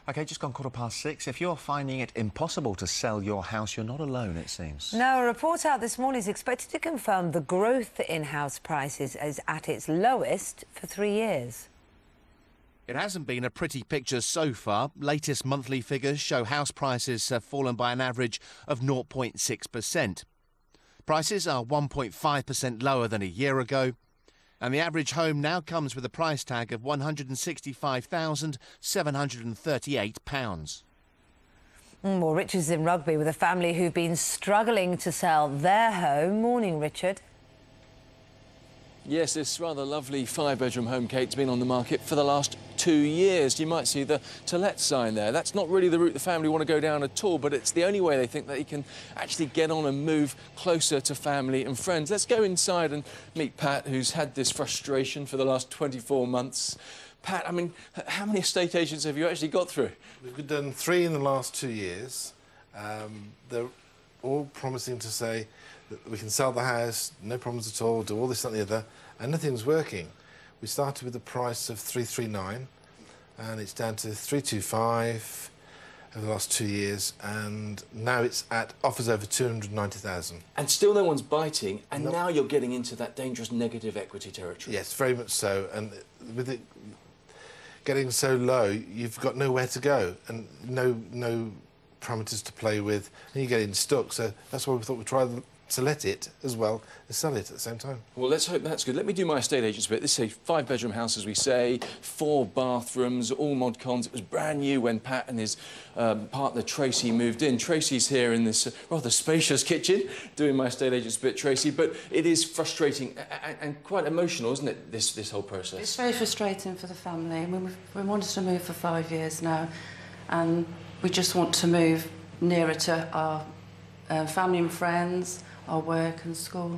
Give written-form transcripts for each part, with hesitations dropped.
OK, just gone 6:15. If you're finding it impossible to sell your house, you're not alone, it seems. Now, a report out this morning is expected to confirm the growth in house prices is at its lowest for 3 years. It hasn't been a pretty picture so far. Latest monthly figures show house prices have fallen by an average of 0.6%. Prices are 1.5% lower than a year ago, and the average home now comes with a price tag of £165,738. Well, Richard's in Rugby with a family who've been struggling to sell their home. Morning, Richard. Yes, this rather lovely 5-bedroom home, Kate's been on the market for the last 2 years. You might see the to let sign there. That's not really the route the family want to go down at all, but it's the only way they think that you can actually get on and move closer to family and friends. Let's go inside and meet Pat, who's had this frustration for the last 24 months. Pat, I mean, how many estate agents have you actually got through? We've done 3 in the last 2 years. They're all promising to say that we can sell the house, no problems at all, do all this, that and the other, and nothing's working. We started with a price of 339, and it's down to 325 over the last 2 years, and now it's at offers over 290,000. And still no one's biting, and now you're getting into that dangerous negative equity territory. Yes, very much so, and with it getting so low, you've got nowhere to go, and no parameters to play with, and you get in stuck, so that's why we thought we'd try to let it as well as sell it at the same time. Well, let's hope that's good. Let me do my estate agent's bit. This is a 5-bedroom house, as we say, 4 bathrooms, all mod cons. It was brand new when Pat and his partner Tracy moved in. Tracy's here in this rather spacious kitchen doing my estate agent's bit, Tracy, but it is frustrating and quite emotional, isn't it, this whole process? It's very frustrating for the family. I mean, we've wanted to move for 5 years now, and we just want to move nearer to our family and friends, our work and school.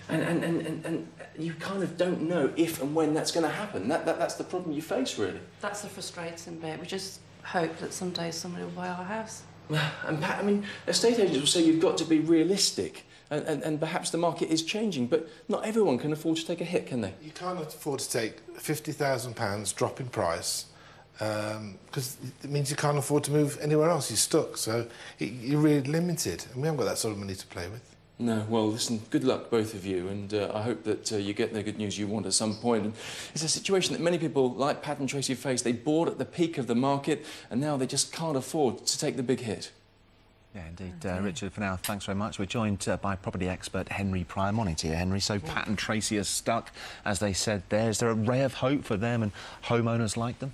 And you kind of don't know if and when that's going to happen. That's the problem you face, really. That's the frustrating bit. We just hope that someday somebody will buy our house. And Pat, I mean, estate agents will say you've got to be realistic, and perhaps the market is changing, but not everyone can afford to take a hit, can they? You can't afford to take £50,000 drop in price, because it means you can't afford to move anywhere else. You're stuck, so you're really limited, and we haven't got that sort of money to play with. No, well, listen, good luck, both of you, and I hope that you get the good news you want at some point. And it's a situation that many people, like Pat and Tracy, face. They bought at the peak of the market, and now they just can't afford to take the big hit. Yeah, indeed. Richard, for now, thanks very much. We're joined by property expert Henry Pryor. Morning to you, Henry. So Pat and Tracy are stuck, as they said there. Is there a ray of hope for them and homeowners like them?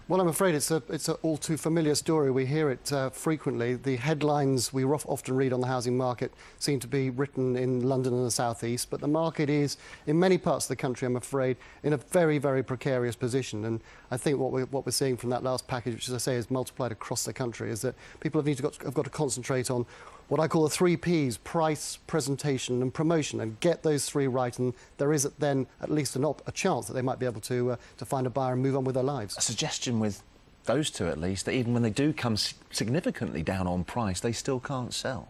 Well, I'm afraid it's a all too familiar story. We hear it frequently. The headlines we often read on the housing market seem to be written in London and the South East, but the market is, in many parts of the country, I'm afraid, in a very, very precarious position. And I think what we're seeing from that last package, which, as I say, is multiplied across the country, is that people have got to concentrate on what I call the 3 Ps: price, presentation and promotion, and get those 3 right, and there is then at least a chance that they might be able to find a buyer and move on with their lives. A suggestion with those two, at least, that even when they do come significantly down on price, they still can't sell.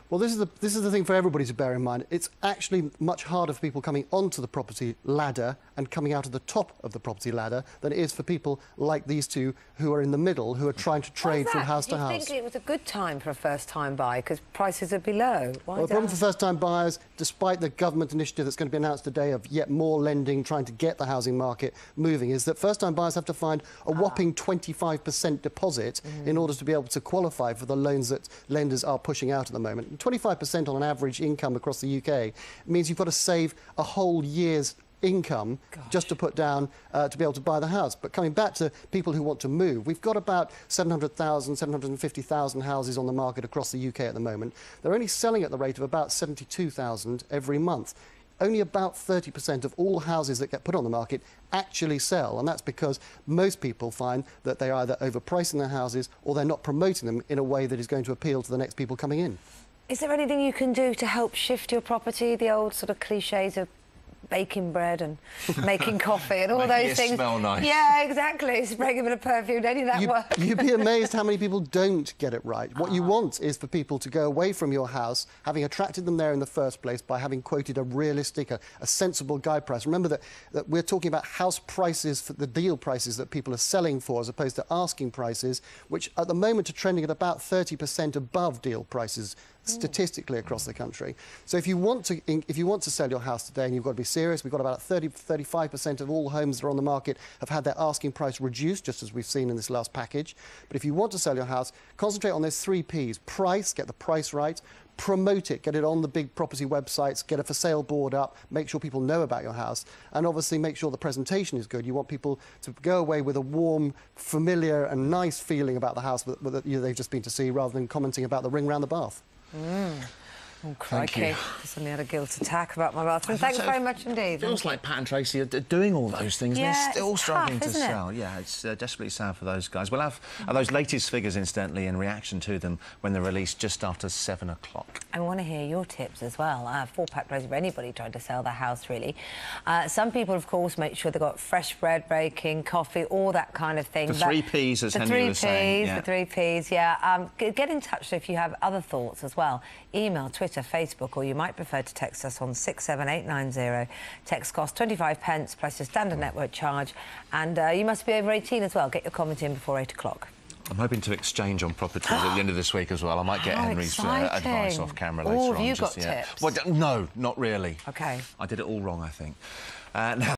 Well, this is the thing for everybody to bear in mind. It's actually much harder for people coming onto the property ladder and coming out of the top of the property ladder than it is for people like these two who are in the middle, who are trying to trade from house to house. Do you think it was a good time for a first-time buyer because prices are below? Well, the problem for first-time buyers, despite the government initiative that's going to be announced today of yet more lending, trying to get the housing market moving, is that first-time buyers have to find a whopping 25% deposit in order to be able to qualify for the loans that lenders are pushing out at the moment. 25% on an average income across the UK means you've got to save a whole year's income just to put down to be able to buy the house. But coming back to people who want to move, we've got about 700,000, 750,000 houses on the market across the UK at the moment. They're only selling at the rate of about 72,000 every month. Only about 30% of all houses that get put on the market actually sell, and that's because most people find that they're either overpricing their houses or they're not promoting them in a way that is going to appeal to the next people coming in. Is there anything you can do to help shift your property? The old sort of cliches of baking bread and making coffee and all Making those it things. smell nice. Yeah, exactly. Spraying a bit of perfume, any of that work. You'd be amazed how many people don't get it right. What you want is for people to go away from your house, having attracted them there in the first place by having quoted a realistic, a sensible guide price. Remember that we're talking about house prices, for the deal prices that people are selling for, as opposed to asking prices, which at the moment are trending at about 30% above deal prices statistically across the country. So if you want to sell your house today, and you've got to be serious, we've got about 35% of all homes that are on the market have had their asking price reduced, just as we've seen in this last package. But if you want to sell your house, concentrate on those 3 Ps. Price, get the price right. Promote it, get it on the big property websites, get a for sale board up, make sure people know about your house, and obviously make sure the presentation is good. You want people to go away with a warm, familiar and nice feeling about the house that they've just been to see, rather than commenting about the ring round the bath. Oh, crikey. I suddenly had a guilt attack about my bathroom. Thanks very much indeed. It feels like Pat and Tracy are doing all those things. Yeah, They're still it's struggling tough, to isn't it? sell. Yeah, it's desperately sad for those guys. We'll have those latest figures, incidentally, in reaction to them when they're released just after 7 o'clock. I want to hear your tips as well. 4-pack crazy for anybody trying to sell their house, really. Some people, of course, make sure they've got fresh bread baking, coffee, all that kind of thing. The 3 Ps, as Henry was saying. The 3 Ps, yeah. Get in touch if you have other thoughts as well. Email, Twitter, Facebook, or you might prefer to text us on 67890. Text costs 25p plus your standard network charge. And you must be over 18 as well. Get your comment in before 8 o'clock. I'm hoping to exchange on properties at the end of this week as well. I might get Henry's advice off camera later on. Have you got tips? Well, no, not really. OK. I did it all wrong, I think. Now